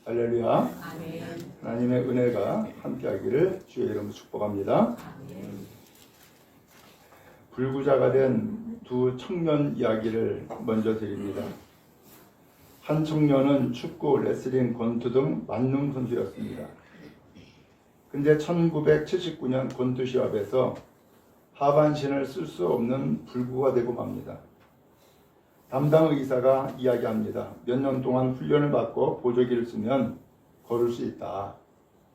할렐루야. 아멘. 하나님의 은혜가 함께하기를 주의 이름으로 축복합니다. 아멘. 불구자가 된 두 청년 이야기를 먼저 드립니다. 한 청년은 축구, 레슬링, 권투 등 만능 선수였습니다. 근데 1979년 권투 시합에서 하반신을 쓸 수 없는 불구가 되고 맙니다. 담당 의사가 이야기합니다. 몇 년 동안 훈련을 받고 보조기를 쓰면 걸을 수 있다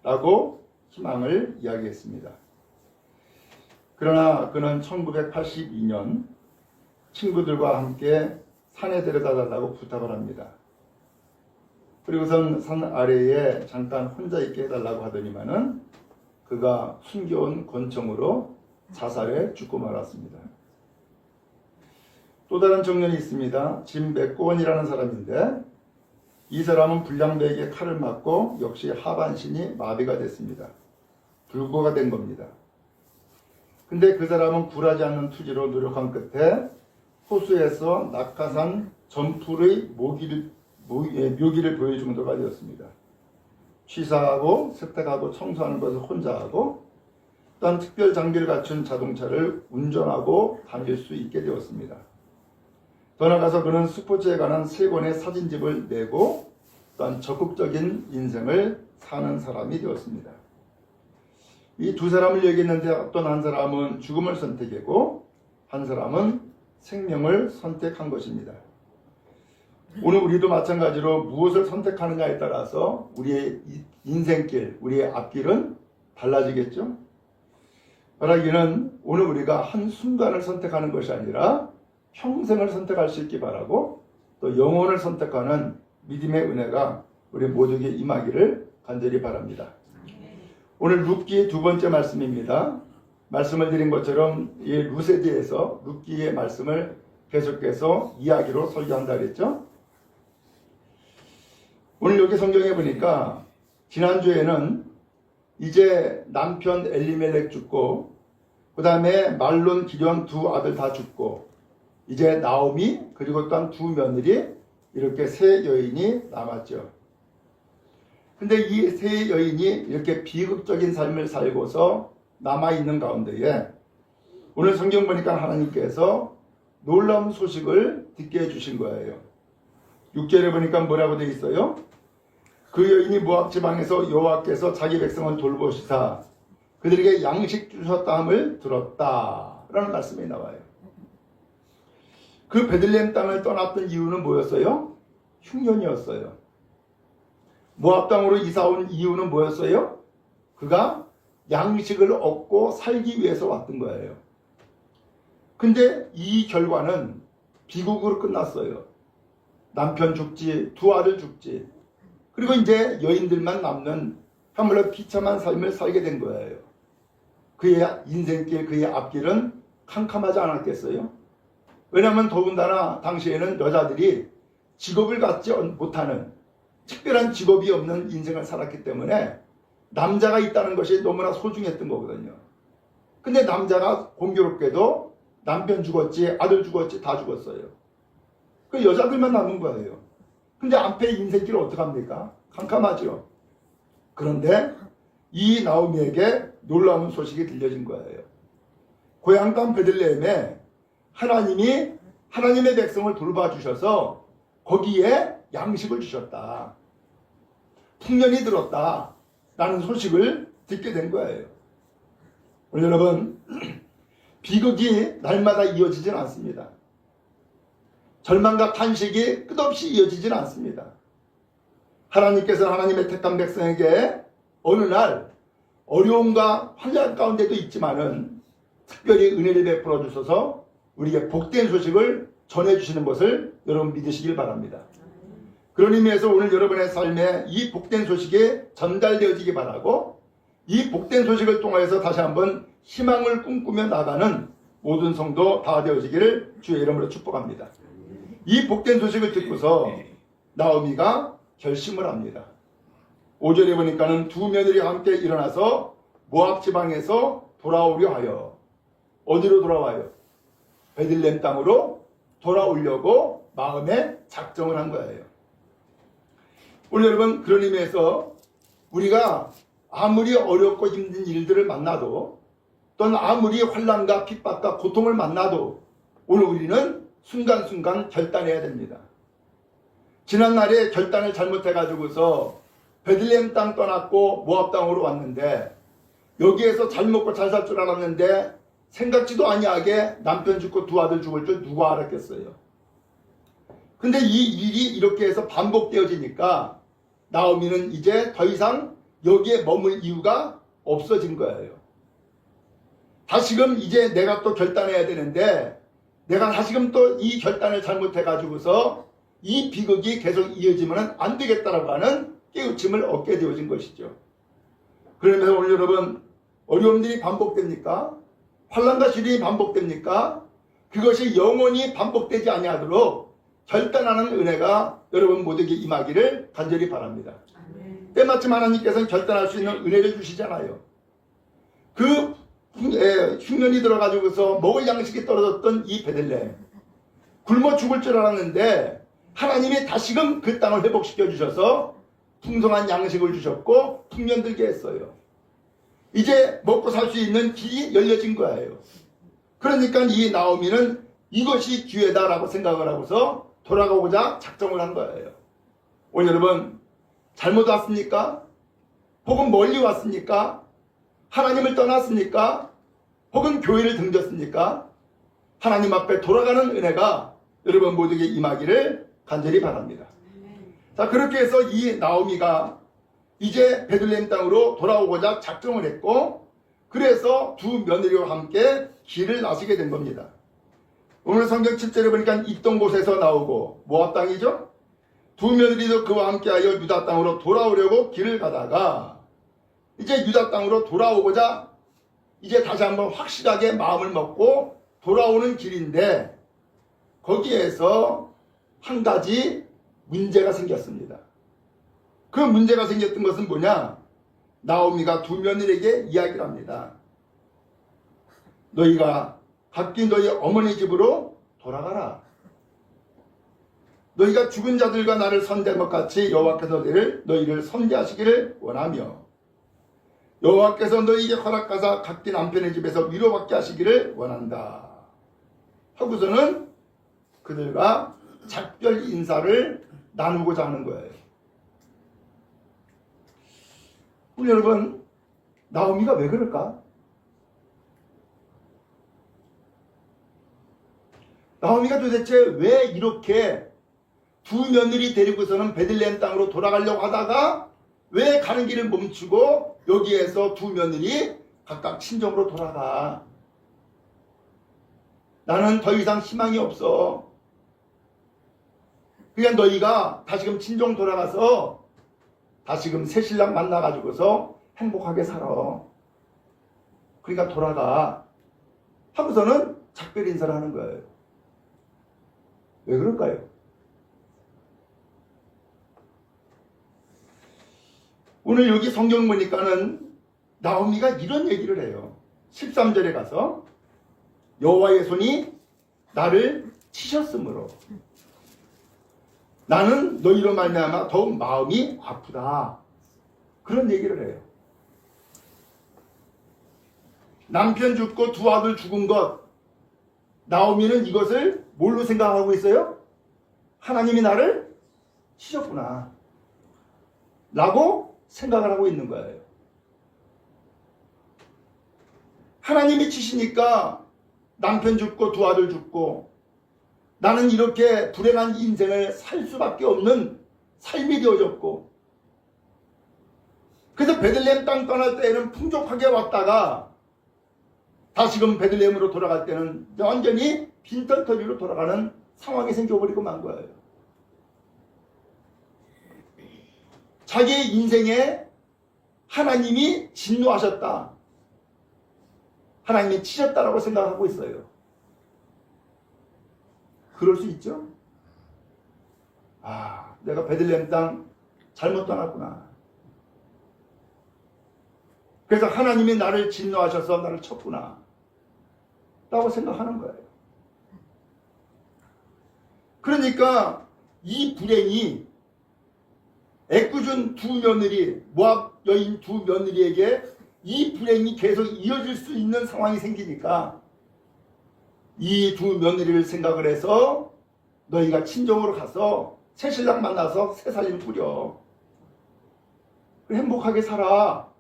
라고 희망을 이야기했습니다. 그러나 그는 1982년 친구들과 함께 산에 데려다 달라고 부탁을 합니다. 그리고선 산 아래에 잠깐 혼자 있게 해달라고 하더니만은 그가 숨겨온 권총으로 자살해 죽고 말았습니다. 또 다른 청년이 있습니다. 짐 맥고원이라는 사람인데 이 사람은 불량배에게 칼을 맞고 역시 하반신이 마비가 됐습니다. 불구가 된 겁니다. 근데 그 사람은 굴하지 않는 투지로 노력한 끝에 호수에서 낙하산 점프의 묘기를 보여줄 정도가 되었습니다. 취사하고 세탁하고 청소하는 것을 혼자 하고 또한 특별 장비를 갖춘 자동차를 운전하고 다닐 수 있게 되었습니다. 더 나아가서 그는 스포츠에 관한 3권의 사진집을 내고 또한 적극적인 인생을 사는 사람이 되었습니다. 이 두 사람을 얘기했는데 어떤 한 사람은 죽음을 선택했고 한 사람은 생명을 선택한 것입니다. 오늘 우리도 마찬가지로 무엇을 선택하느냐에 따라서 우리의 인생길, 우리의 앞길은 달라지겠죠? 바라기는 오늘 우리가 한순간을 선택하는 것이 아니라 평생을 선택할 수 있기 바라고 또 영혼을 선택하는 믿음의 은혜가 우리 모두에게 임하기를 간절히 바랍니다. 오늘 룻기 2번째 말씀입니다. 말씀을 드린 것처럼 이 룻에 대해서 룻기의 말씀을 계속해서 이야기로 설교한다 그랬죠. 오늘 여기 성경에 보니까 지난주에는 이제 남편 엘리멜렉 죽고 그 다음에 말론 기럐 두 아들 다 죽고 이제 나오미 그리고 또한 두 며느리 이렇게 3 여인이 남았죠. 근데 이 3 여인이 이렇게 비극적인 삶을 살고서 남아있는 가운데에 오늘 성경 보니까 하나님께서 놀라운 소식을 듣게 해주신 거예요. 6절에 보니까 뭐라고 되어 있어요? 그 여인이 모압 지방에서 여호와께서 자기 백성을 돌보시사 그들에게 양식 주셨다 함을 들었다 라는 말씀이 나와요. 그 베들레헴 땅을 떠났던 이유는 뭐였어요? 흉년이었어요. 모압 땅으로 이사온 이유는 뭐였어요? 그가 양식을 얻고 살기 위해서 왔던 거예요. 근데 이 결과는 비극으로 끝났어요. 남편 죽지, 2 아들 죽지. 그리고 이제 여인들만 남는 한물로 비참한 삶을 살게 된 거예요. 그의 인생길, 그의 앞길은 캄캄하지 않았겠어요? 왜냐하면 더군다나 당시에는 여자들이 직업을 갖지 못하는 특별한 직업이 없는 인생을 살았기 때문에 남자가 있다는 것이 너무나 소중했던 거거든요. 근데 남자가 공교롭게도 남편 죽었지, 아들 죽었지, 다 죽었어요. 그 여자들만 남은 거예요. 근데 앞에 인생길을 어떡합니까? 캄캄하죠. 그런데 이 나오미에게 놀라운 소식이 들려진 거예요. 고향 땅 베들레헴에 하나님이 하나님의 백성을 돌봐주셔서 거기에 양식을 주셨다. 풍년이 들었다. 라는 소식을 듣게 된 거예요. 오늘 여러분, 비극이 날마다 이어지진 않습니다. 절망과 탄식이 끝없이 이어지진 않습니다. 하나님께서는 하나님의 택한 백성에게 어느 날 어려움과 환란 가운데도 있지만은 특별히 은혜를 베풀어 주셔서 우리에게 복된 소식을 전해주시는 것을 여러분 믿으시길 바랍니다. 그런 의미에서 오늘 여러분의 삶에 이 복된 소식이 전달되어지기 바라고 이 복된 소식을 통해서 다시 한번 희망을 꿈꾸며 나가는 모든 성도 다 되어지기를 주의 이름으로 축복합니다. 이 복된 소식을 듣고서 나오미가 결심을 합니다. 5절에 보니까는 2 며느리와 함께 일어나서 모압 지방에서 돌아오려 하여 어디로 돌아와요? 베들레헴 땅으로 돌아오려고 마음에 작정을 한 거예요. 오늘 여러분 그런 의미에서 우리가 아무리 어렵고 힘든 일들을 만나도 또는 아무리 환난과 핍박과 고통을 만나도 오늘 우리는 순간순간 결단해야 됩니다. 지난날에 결단을 잘못해가지고서 베들레헴 땅 떠났고 모압 땅으로 왔는데 여기에서 잘 먹고 잘 살 줄 알았는데 생각지도 아니하게 남편 죽고 두 아들 죽을 줄 누가 알았겠어요. 근데 이 일이 이렇게 해서 반복되어지니까 나오미는 이제 더 이상 여기에 머물 이유가 없어진 거예요. 다시금 이제 내가 또 결단해야 되는데 내가 다시금 또 이 결단을 잘못해가지고서 이 비극이 계속 이어지면 안 되겠다라고 하는 깨우침을 얻게 되어진 것이죠. 그러면서 오늘 여러분 어려움들이 반복됩니까? 환난과 시련이 반복됩니까? 그것이 영원히 반복되지 아니하도록 결단하는 은혜가 여러분 모두에게 임하기를 간절히 바랍니다. 때마침 하나님께서는 결단할 수 있는 은혜를 주시잖아요. 그 흉년이 들어가지고서 먹을 양식이 떨어졌던 이 베들레헴 굶어 죽을 줄 알았는데 하나님이 다시금 그 땅을 회복시켜 주셔서 풍성한 양식을 주셨고 풍년들게 했어요. 이제 먹고 살 수 있는 길이 열려진 거예요. 그러니까 이 나오미는 이것이 기회다라고 생각을 하고서 돌아가고자 작정을 한 거예요. 오늘 여러분 잘못 왔습니까? 혹은 멀리 왔습니까? 하나님을 떠났습니까? 혹은 교회를 등졌습니까? 하나님 앞에 돌아가는 은혜가 여러분 모두에게 임하기를 간절히 바랍니다. 자, 그렇게 해서 이 나오미가 이제 베들레헴 땅으로 돌아오고자 작정을 했고 그래서 두 며느리와 함께 길을 나서게 된 겁니다. 오늘 성경 7절에 보니까 있던 곳에서 나오고 모압 땅이죠. 두 며느리도 그와 함께하여 유다 땅으로 돌아오려고 길을 가다가 이제 유다 땅으로 돌아오고자 이제 다시 한번 확실하게 마음을 먹고 돌아오는 길인데 거기에서 한 가지 문제가 생겼습니다. 그 문제가 생겼던 것은 뭐냐? 나오미가 두 며느리에게 이야기를 합니다. 너희가 각기 너희 어머니 집으로 돌아가라. 너희가 죽은 자들과 나를 선대한 것 같이 여호와께서 너희를 선대하시기를 원하며 여호와께서 너희에게 허락하사 각기 남편의 집에서 위로받게 하시기를 원한다. 하고서는 그들과 작별 인사를 나누고자 하는 거예요. 우리 여러분 나오미가 왜 그럴까? 나오미가 도대체 왜 이렇게 두 며느리 데리고서는 베들레헴 땅으로 돌아가려고 하다가 왜 가는 길을 멈추고 여기에서 두 며느리 각각 친정으로 돌아가? 나는 더 이상 희망이 없어. 그냥 너희가 다시금 친정 돌아가서 다시금 새 신랑 만나가지고서 행복하게 살아. 그러니까 돌아가. 하고서는 작별 인사를 하는 거예요. 왜 그럴까요? 오늘 여기 성경 보니까는 나오미가 이런 얘기를 해요. 13절에 가서 여호와의 손이 나를 치셨으므로 나는 너희로 말미암아 더욱 마음이 아프다. 그런 얘기를 해요. 남편 죽고 두 아들 죽은 것, 나오미는 이것을 뭘로 생각하고 있어요? 하나님이 나를 치셨구나 라고 생각을 하고 있는 거예요. 하나님이 치시니까 남편 죽고 두 아들 죽고 나는 이렇게 불행한 인생을 살 수밖에 없는 삶이 되어졌고 그래서 베들레헴 땅 떠날 때에는 풍족하게 왔다가 다시금 베들레헴으로 돌아갈 때는 완전히 빈털터리로 돌아가는 상황이 생겨버리고 만 거예요. 자기의 인생에 하나님이 진노하셨다. 하나님이 치셨다라고 생각하고 있어요. 그럴 수 있죠? 아, 내가 베들레헴 땅 잘못 떠났구나. 그래서 하나님이 나를 진노하셔서 나를 쳤구나 라고 생각하는 거예요. 그러니까 이 불행이 애꿎은 두 며느리, 모압 여인 두 며느리에게 이 불행이 계속 이어질 수 있는 상황이 생기니까 이 두 며느리를 생각을 해서 너희가 친정으로 가서 새 신랑 만나서 새 살림 꾸려. 행복하게 살아.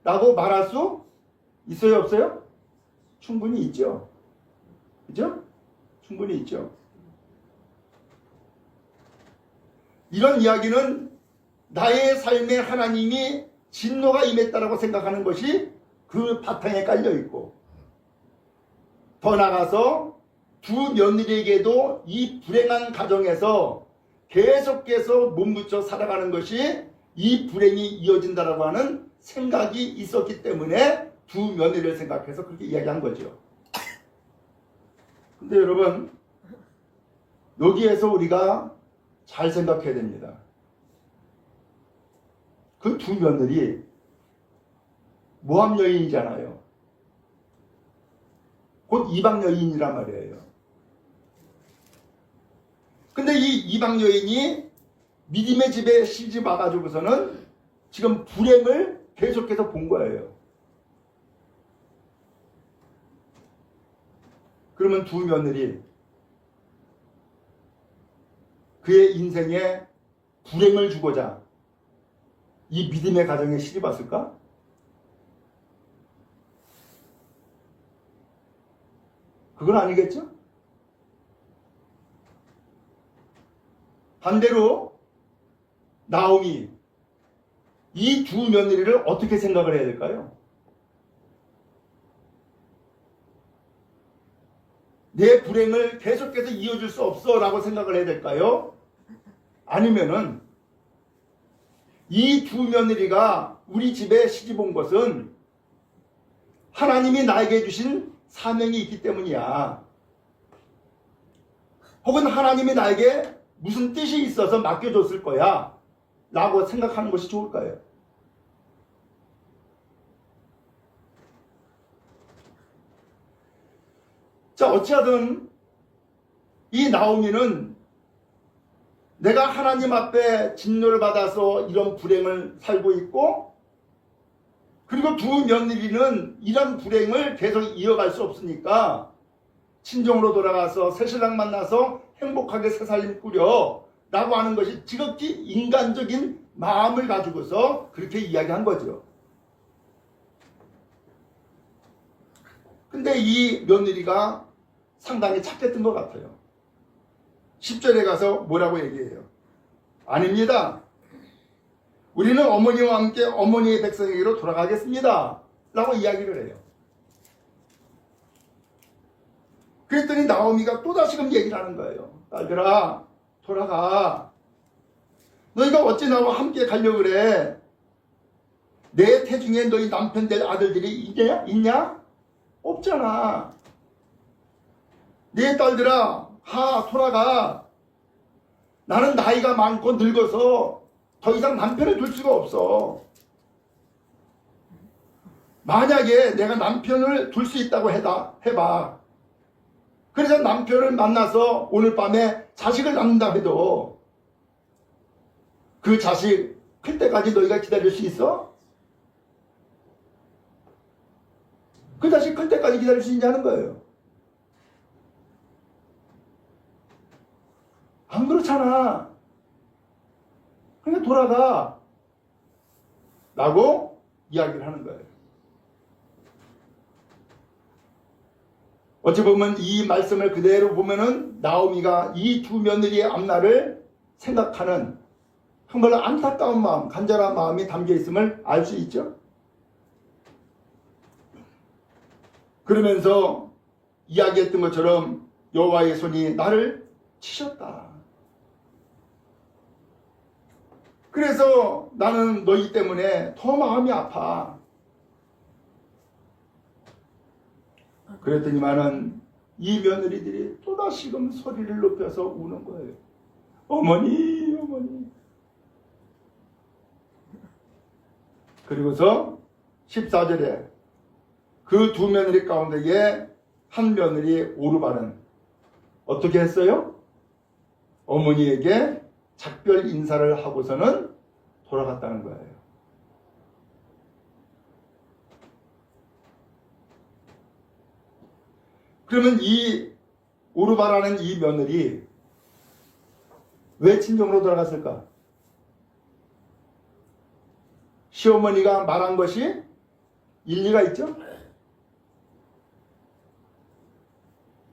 라고 말할 수 있어요, 없어요? 충분히 있죠. 그죠? 충분히 있죠. 이런 이야기는 나의 삶에 하나님이 진노가 임했다라고 생각하는 것이 그 바탕에 깔려 있고, 더 나아가서 두 며느리에게도 이 불행한 가정에서 계속해서 몸붙여 살아가는 것이 이 불행이 이어진다라고 하는 생각이 있었기 때문에 두 며느리를 생각해서 그렇게 이야기한 거죠. 근데 여러분, 여기에서 우리가 잘 생각해야 됩니다. 그 두 며느리 모함 여인이잖아요. 곧 이방 여인이란 말이에요. 근데 이 이방 여인이 믿음의 집에 시집 와가지고서는 지금 불행을 계속해서 본 거예요. 그러면 두 며느리 그의 인생에 불행을 주고자 이 믿음의 가정에 시집 왔을까? 그건 아니겠죠? 반대로 나오미 이 두 며느리를 어떻게 생각을 해야 될까요? 내 불행을 계속해서 이어줄 수 없어 라고 생각을 해야 될까요? 아니면은 이 두 며느리가 우리 집에 시집 온 것은 하나님이 나에게 주신 사명이 있기 때문이야. 혹은 하나님이 나에게 무슨 뜻이 있어서 맡겨줬을 거야 라고 생각하는 것이 좋을까요? 자, 어찌하든 이 나오미는 내가 하나님 앞에 진노를 받아서 이런 불행을 살고 있고, 그리고 두 며느리는 이런 불행을 계속 이어갈 수 없으니까 친정으로 돌아가서 새신랑 만나서 행복하게 새살림 꾸려 라고 하는 것이 지극히 인간적인 마음을 가지고서 그렇게 이야기한 거죠. 근데 이 며느리가 상당히 착했던 것 같아요. 10절에 가서 뭐라고 얘기해요? 아닙니다. 우리는 어머니와 함께 어머니의 백성에게로 돌아가겠습니다 라고 이야기를 해요. 그랬더니 나오미가 또다시금 얘기를 하는 거예요. 딸들아, 돌아가. 너희가 어찌 나와 함께 가려고 그래? 내 태중에 너희 남편 될 아들들이 있냐? 없잖아. 네 딸들아, 돌아가. 나는 나이가 많고 늙어서 더 이상 남편을 둘 수가 없어. 만약에 내가 남편을 둘 수 있다고 해봐. 그래서 남편을 만나서 오늘 밤에 자식을 낳는다 해도 그 자식 클 때까지 너희가 기다릴 수 있어? 그 자식 클 때까지 기다릴 수 있냐는 거예요. 안 그렇잖아. 그러니까 돌아가 라고 이야기를 하는 거예요. 어찌 보면 이 말씀을 그대로 보면은 나오미가 이 두 며느리의 앞날을 생각하는 정말로 안타까운 마음, 간절한 마음이 담겨 있음을 알 수 있죠. 그러면서 이야기했던 것처럼 여호와의 손이 나를 치셨다. 그래서 나는 너희 때문에 더 마음이 아파. 그랬더니만은 이 며느리들이 또다시금 소리를 높여서 우는 거예요. 어머니, 어머니. 그리고서 14절에 그 두 며느리 가운데에 한 며느리 오르바는 어떻게 했어요? 어머니에게 작별 인사를 하고서는 돌아갔다는 거예요. 그러면 이 오르바라는 이 며느리 왜 친정으로 돌아갔을까? 시어머니가 말한 것이 일리가 있죠?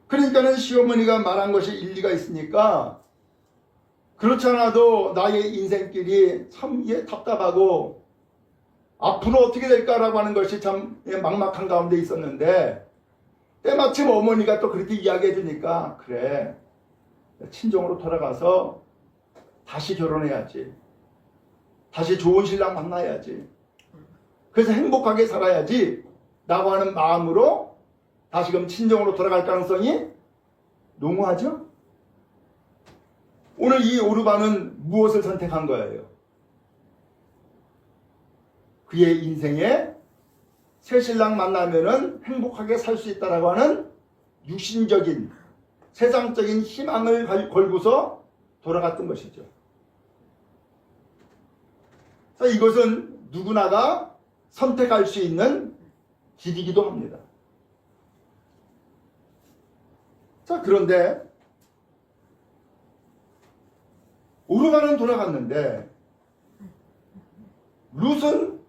그러니까는 시어머니가 말한 것이 일리가 있으니까 그렇지 않아도 나의 인생길이 참 답답하고 앞으로 어떻게 될까라고 하는 것이 참 막막한 가운데 있었는데 때마침 어머니가 또 그렇게 이야기해 주니까 그래 친정으로 돌아가서 다시 결혼해야지. 다시 좋은 신랑 만나야지. 그래서 행복하게 살아야지 라고 하는 마음으로 다시금 친정으로 돌아갈 가능성이 농후하죠? 오늘 이 오르바는 무엇을 선택한 거예요? 그의 인생에 새 신랑 만나면은 행복하게 살 수 있다라고 하는 육신적인 세상적인 희망을 걸고서 돌아갔던 것이죠. 자, 이것은 누구나가 선택할 수 있는 길이기도 합니다. 자, 그런데 오르바는 돌아갔는데 룻은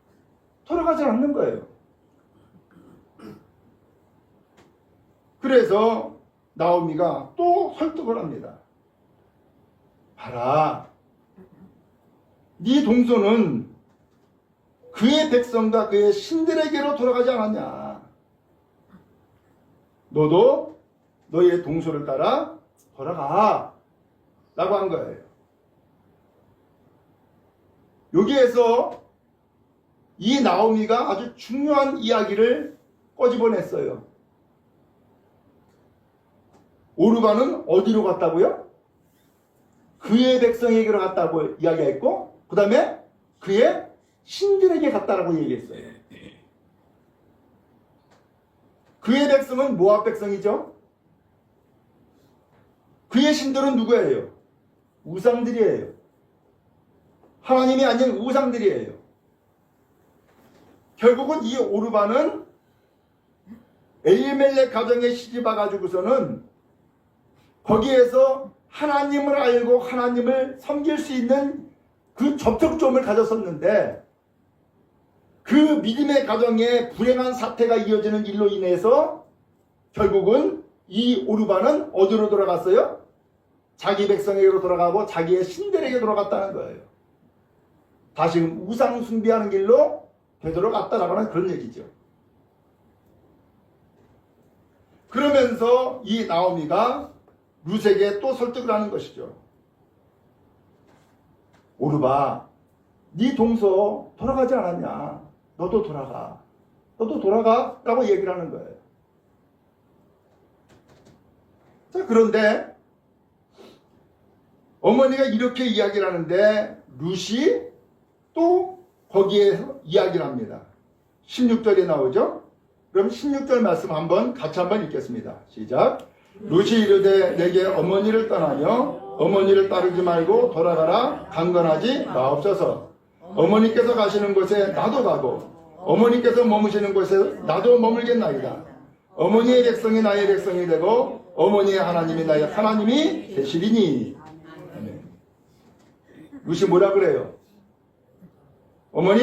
돌아가지 않는 거예요. 그래서 나오미가 또 설득을 합니다. 봐라, 네 동서는 그의 백성과 그의 신들에게로 돌아가지 않았냐. 너도 너의 동서를 따라 돌아가 라고 한 거예요. 여기에서 이 나오미가 아주 중요한 이야기를 꺼집어냈어요. 오르바는 어디로 갔다고요? 그의 백성에게로 갔다고 이야기했고 그 다음에 그의 신들에게 갔다라고 얘기했어요. 그의 백성은 모압 백성이죠. 그의 신들은 누구예요? 우상들이에요. 하나님이 아닌 우상들이에요. 결국은 이 오르바는 엘리멜렉 가정에 시집와 가지고서는 거기에서 하나님을 알고 하나님을 섬길 수 있는 그 접촉점을 가졌었는데 그 믿음의 가정에 불행한 사태가 이어지는 일로 인해서 결국은 이 오르바는 어디로 돌아갔어요? 자기 백성에게로 돌아가고 자기의 신들에게 돌아갔다는 거예요. 다시금 우상 숭배하는 길로 되돌아갔다라고 하는 그런 얘기죠. 그러면서 이 나오미가 룻에게 또 설득을 하는 것이죠. 오르바, 네 동서 돌아가지 않았냐? 너도 돌아가. 너도 돌아가 라고 얘기를 하는 거예요. 자, 그런데 어머니가 이렇게 이야기를 하는데 룻이 또 거기에서 이야기를 합니다. 16절에 나오죠? 그럼 16절 말씀 같이 한번 읽겠습니다. 시작. 룻이 이르되 내게 어머니를 떠나며 어머니를 따르지 말고 돌아가라 강건하지 마옵소서. 어머니께서 가시는 곳에 나도 가고 어머니께서 머무시는 곳에 나도 머물겠나이다. 어머니의 백성이 나의 백성이 되고 어머니의 하나님이 나의 하나님이 되시리니. 아멘. 룻이 뭐라 그래요? 어머니,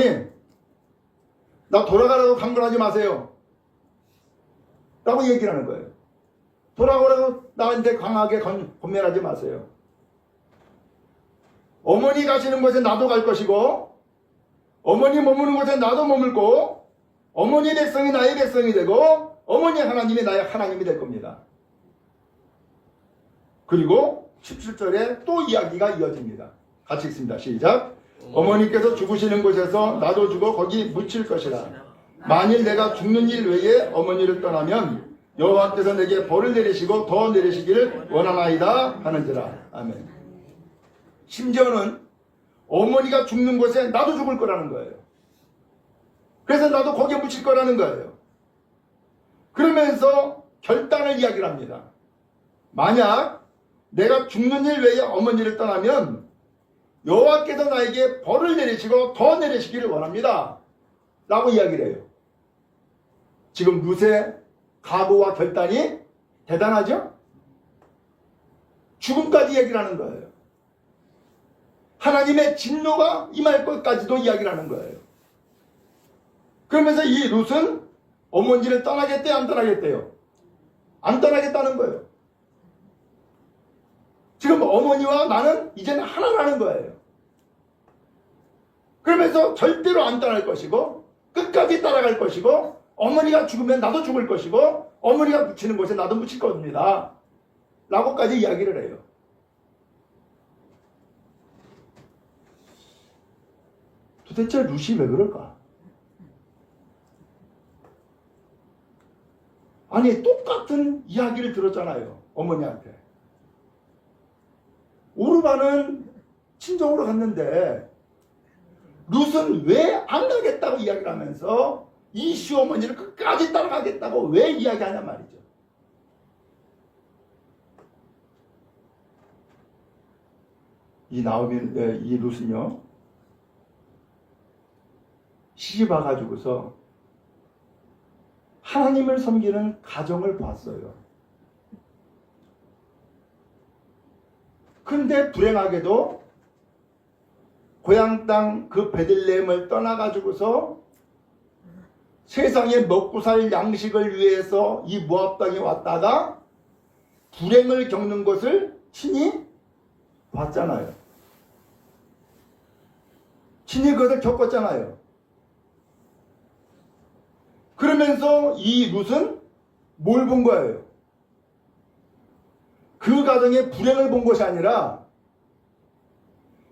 나 돌아가라고 강건하지 마세요 라고 얘기를 하는 거예요. 돌아오라고 나한테 강하게 권면하지 마세요. 어머니 가시는 곳에 나도 갈 것이고 어머니 머무는 곳에 나도 머물고 어머니 백성이 나의 백성이 되고 어머니 하나님이 나의 하나님이 될 겁니다. 그리고 17절에 또 이야기가 이어집니다. 같이 읽습니다. 시작. 어머니께서 죽으시는 곳에서 나도 죽어 거기 묻힐 것이라. 만일 내가 죽는 일 외에 어머니를 떠나면 여호와께서 내게 벌을 내리시고 더 내리시기를 원하나이다 하는지라. 아멘. 심지어는 어머니가 죽는 곳에 나도 죽을 거라는 거예요. 그래서 나도 거기에 묻힐 거라는 거예요. 그러면서 결단을 이야기를 합니다. 만약 내가 죽는 일 외에 어머니를 떠나면 여호와께서 나에게 벌을 내리시고 더 내리시기를 원합니다 라고 이야기를 해요. 지금 룻의 각오와 결단이 대단하죠? 죽음까지 얘기를 하는 거예요. 하나님의 진노가 임할 것까지도 이야기를 하는 거예요. 그러면서 이 룻은 어머니를 떠나겠대요, 안 떠나겠대요? 안 떠나겠다는 거예요. 지금 어머니와 나는 이제는 하나라는 거예요. 그러면서 절대로 안 떠날 것이고 끝까지 따라갈 것이고 어머니가 죽으면 나도 죽을 것이고 어머니가 묻히는 곳에 나도 묻힐 겁니다 라고까지 이야기를 해요. 도대체 룻이 왜 그럴까? 아니 똑같은 이야기를 들었잖아요. 어머니한테. 오르바는 친정으로 갔는데 룻은 왜 안 가겠다고 이야기를 하면서 이 시어머니를 끝까지 따라가겠다고 왜 이야기하냐 말이죠. 이 룻은요 시집 와가지고서 하나님을 섬기는 가정을 봤어요. 그런데 불행하게도 고향 땅 그 베들레헴을 떠나가지고서 세상에 먹고 살 양식을 위해서 이 모압 땅에 왔다가 불행을 겪는 것을 친히 봤잖아요. 친히 그것을 겪었잖아요. 그러면서 이 룻은 뭘 본 거예요? 그 가정의 불행을 본 것이 아니라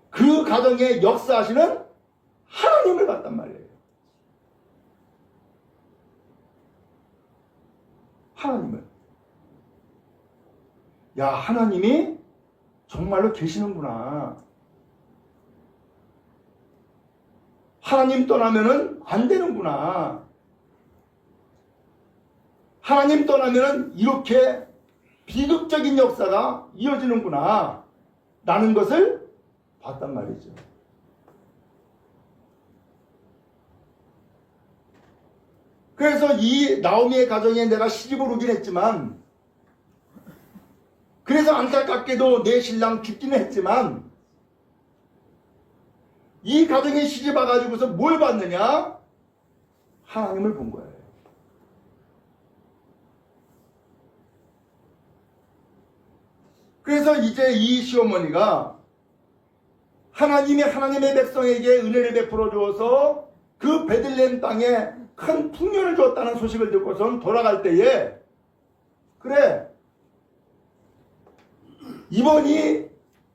그 가정에 역사하시는 하나님을 봤단 말이에요. 하나님을. 야, 하나님이 정말로 계시는구나. 하나님 떠나면은 안 되는구나. 하나님 떠나면은 이렇게 비극적인 역사가 이어지는구나 라는 것을 봤단 말이죠. 그래서 이 나오미의 가정에 내가 시집을 오긴 했지만 그래서 안타깝게도 내 신랑 죽기는 했지만 이 가정에 시집 와가지고서 뭘 봤느냐? 하나님을 본 거예요. 그래서 이제 이 시어머니가 하나님의 백성에게 은혜를 베풀어 주어서 그 베들레헴 땅에 큰 풍년을 주었다는 소식을 듣고선 돌아갈 때에 그래 이번이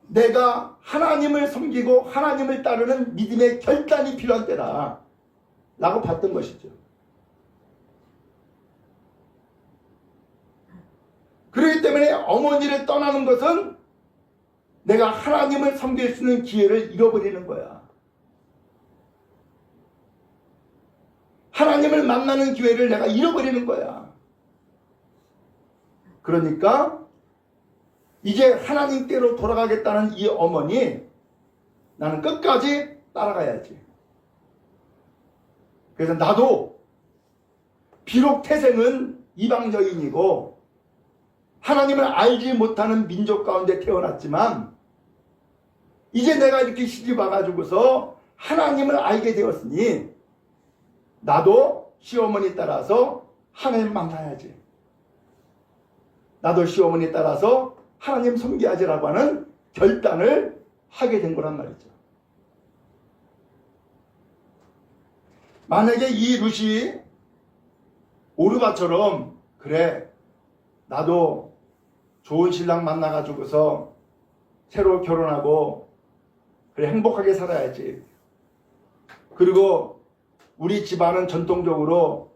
내가 하나님을 섬기고 하나님을 따르는 믿음의 결단이 필요한 때다 라고 봤던 것이죠. 그렇기 때문에 어머니를 떠나는 것은 내가 하나님을 섬길 수 있는 기회를 잃어버리는 거야. 하나님을 만나는 기회를 내가 잃어버리는 거야. 그러니까 이제 하나님께로 돌아가겠다는 이 어머니 나는 끝까지 따라가야지. 그래서 나도 비록 태생은 이방 여인이고 하나님을 알지 못하는 민족 가운데 태어났지만 이제 내가 이렇게 시집 와가지고서 하나님을 알게 되었으니 나도 시어머니 따라서 하나님 만나야지. 나도 시어머니 따라서 하나님 섬겨야지라고 하는 결단을 하게 된 거란 말이죠. 만약에 이 룻이 오르바처럼 그래 나도 좋은 신랑 만나가지고서 새로 결혼하고 그래 행복하게 살아야지. 그리고 우리 집안은 전통적으로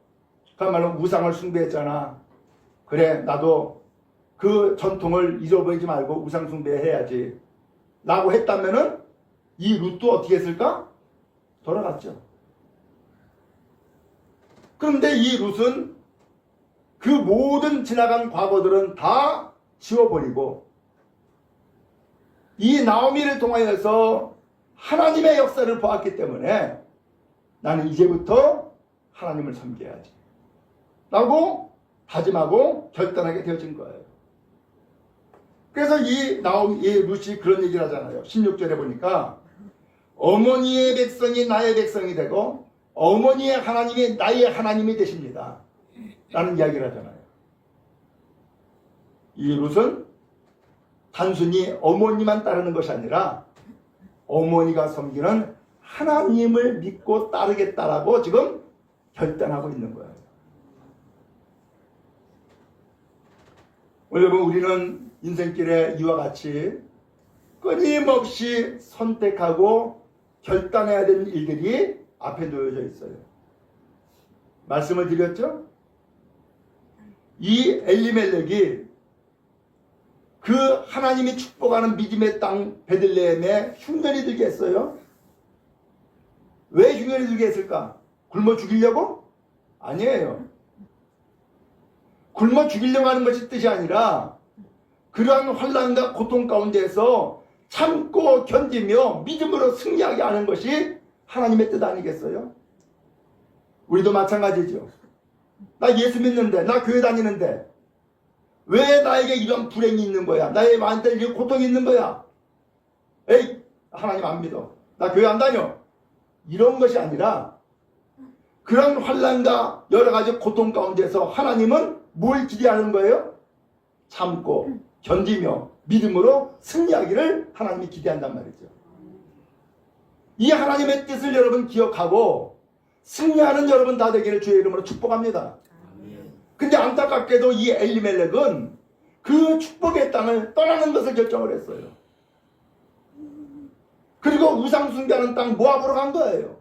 그야말로 우상을 숭배했잖아. 그래 나도 그 전통을 잊어버리지 말고 우상 숭배해야지 라고 했다면은 이 룻도 어떻게 했을까? 돌아갔죠. 그런데 이 룻은 그 모든 지나간 과거들은 다 지워버리고 이 나오미를 통하여서 하나님의 역사를 보았기 때문에 나는 이제부터 하나님을 섬겨야지 라고 다짐하고 결단하게 되어진 거예요. 그래서 이 루시 그런 얘기를 하잖아요. 16절에 보니까 어머니의 백성이 나의 백성이 되고 어머니의 하나님이 나의 하나님이 되십니다 라는 이야기를 하잖아요. 이 룻은 단순히 어머니만 따르는 것이 아니라 어머니가 섬기는 하나님을 믿고 따르겠다라고 지금 결단하고 있는 거예요. 여러분, 우리는 인생길에 이와 같이 끊임없이 선택하고 결단해야 되는 일들이 앞에 놓여져 있어요. 말씀을 드렸죠? 이 엘리멜렉이 그 하나님이 축복하는 믿음의 땅 베들레헴에 흉년이 들게 했어요. 왜 흉년이 들게 했을까? 굶어 죽이려고? 아니에요. 굶어 죽이려고 하는 것이 뜻이 아니라 그러한 환난과 고통 가운데에서 참고 견디며 믿음으로 승리하게 하는 것이 하나님의 뜻 아니겠어요? 우리도 마찬가지죠. 나 예수 믿는데, 나 교회 다니는데 왜 나에게 이런 불행이 있는 거야? 나의 마음에 이런 고통이 있는 거야? 에이, 하나님 안 믿어. 나 교회 안 다녀. 이런 것이 아니라 그런 환난과 여러 가지 고통 가운데서 하나님은 뭘 기대하는 거예요? 참고 견디며 믿음으로 승리하기를 하나님이 기대한단 말이죠. 이 하나님의 뜻을 여러분 기억하고 승리하는 여러분 다 되기를 주의 이름으로 축복합니다. 근데 안타깝게도 이 엘리멜렉은 그 축복의 땅을 떠나는 것을 결정을 했어요. 그리고 우상 숭배하는 땅 모압으로 간 거예요.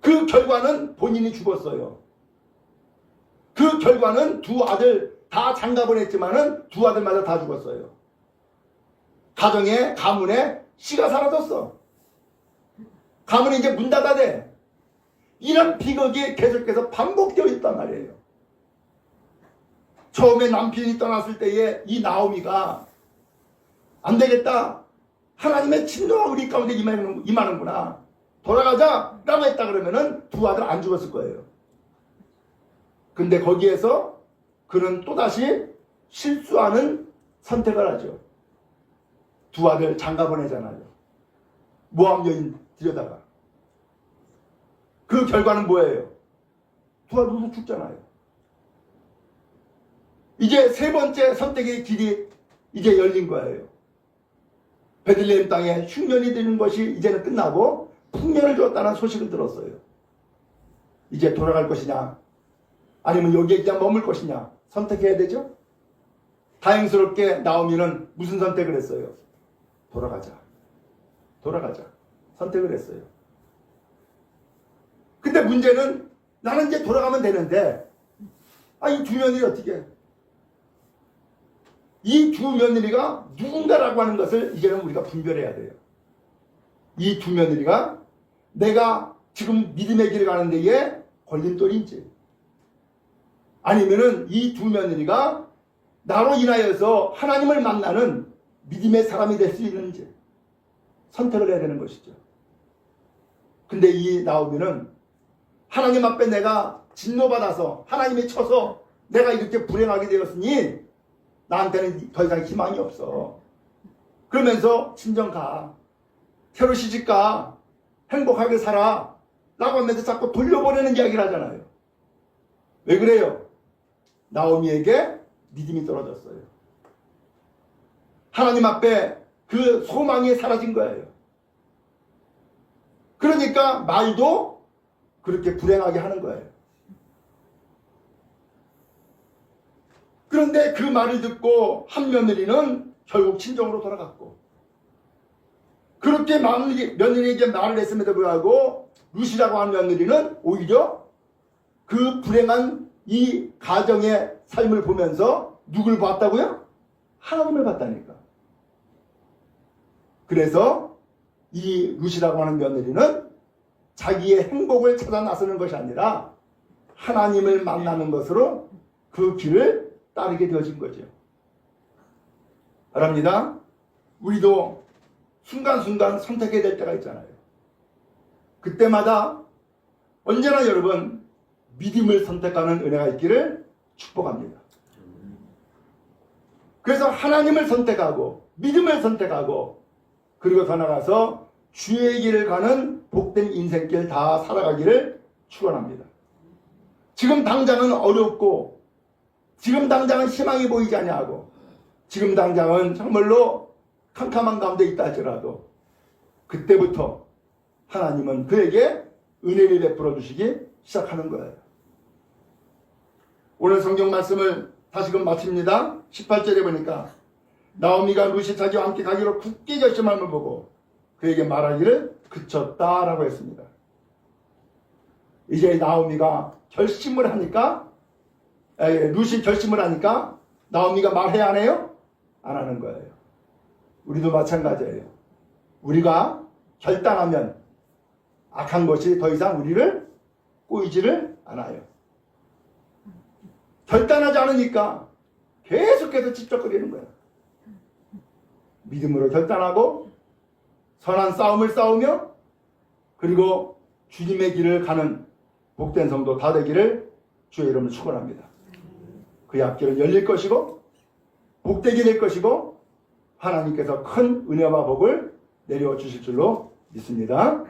그 결과는 본인이 죽었어요. 그 결과는 두 아들 다 장가보냈지만은 두 아들마다 다 죽었어요. 가정에 가문에 씨가 사라졌어. 가문이 이제 문 닫아야 돼. 이런 비극이 계속해서 반복되어 있단 말이에요. 처음에 남편이 떠났을 때에 이 나오미가 안 되겠다. 하나님의 진노가 우리 가운데 임하는구나. 돌아가자 라고 했다 그러면은 두 아들 안 죽었을 거예요. 근데 거기에서 그는 또다시 실수하는 선택을 하죠. 두 아들 장가 보내잖아요. 모함 여인 들여다가. 그 결과는 뭐예요? 두 아들도 죽잖아요. 이제 세 번째 선택의 길이 이제 열린 거예요. 베들레헴 땅에 흉년이 드는 것이 이제는 끝나고 풍년을 주었다는 소식을 들었어요. 이제 돌아갈 것이냐 아니면 여기에 그냥 머물 것이냐 선택해야 되죠. 다행스럽게 나오미는 무슨 선택을 했어요? 돌아가자 선택을 했어요. 근데 문제는 나는 이제 돌아가면 되는데 이 두 며느리 어떻게 해? 이 두 며느리가 누군가라고 하는 것을 이제는 우리가 분별해야 돼요. 이 두 며느리가 내가 지금 믿음의 길을 가는 데에 걸림돌인지 아니면은 이 두 며느리가 나로 인하여서 하나님을 만나는 믿음의 사람이 될 수 있는지 선택을 해야 되는 것이죠. 근데 이 나오미는 하나님 앞에 내가 진노받아서 하나님이 쳐서 내가 이렇게 불행하게 되었으니 나한테는 더 이상 희망이 없어. 그러면서 친정 가. 새로 시집 가. 행복하게 살아. 라고 하면서 자꾸 돌려보내는 이야기를 하잖아요. 왜 그래요? 나오미에게 믿음이 떨어졌어요. 하나님 앞에 그 소망이 사라진 거예요. 그러니까 말도 그렇게 불행하게 하는 거예요. 그런데 그 말을 듣고 한 며느리는 결국 친정으로 돌아갔고 그렇게 며느리에게 말을 했음에도 불구하고 룻이라고 하는 며느리는 오히려 그 불행한 이 가정의 삶을 보면서 누굴 봤다고요? 하나님을 봤다니까. 그래서 이 룻이라고 하는 며느리는 자기의 행복을 찾아 나서는 것이 아니라 하나님을 만나는 것으로 그 길을 따르게 되어진 거죠. 바랍니다. 우리도 순간순간 선택해야 될 때가 있잖아요. 그때마다 언제나 여러분 믿음을 선택하는 은혜가 있기를 축복합니다. 그래서 하나님을 선택하고 믿음을 선택하고 그리고 더 나가서 주의 길을 가는 복된 인생길 다 살아가기를 축원합니다. 지금 당장은 어렵고 지금 당장은 희망이 보이지 아니하고 지금 당장은 정말로 캄캄한 가운데 있다 할지라도 그때부터 하나님은 그에게 은혜를 베풀어 주시기 시작하는 거예요. 오늘 성경 말씀을 다시금 마칩니다. 18절에 보니까 나오미가 루시 자기와 함께 가기로 굳게 결심함을 보고 그에게 말하기를 그쳤다라고 했습니다. 이제 나오미가 결심을 하니까 루시 결심을 하니까 나오미가 말해야 하네요? 안 하는 거예요. 우리도 마찬가지예요. 우리가 결단하면 악한 것이 더 이상 우리를 꼬이지를 않아요. 결단하지 않으니까 계속해서 찝쩍거리는 거예요. 믿음으로 결단하고 선한 싸움을 싸우며 그리고 주님의 길을 가는 복된 성도 다 되기를 주의 이름으로 축원합니다. 그의 앞길은 열릴 것이고 복되게 될 것이고 하나님께서 큰 은혜와 복을 내려 주실 줄로 믿습니다.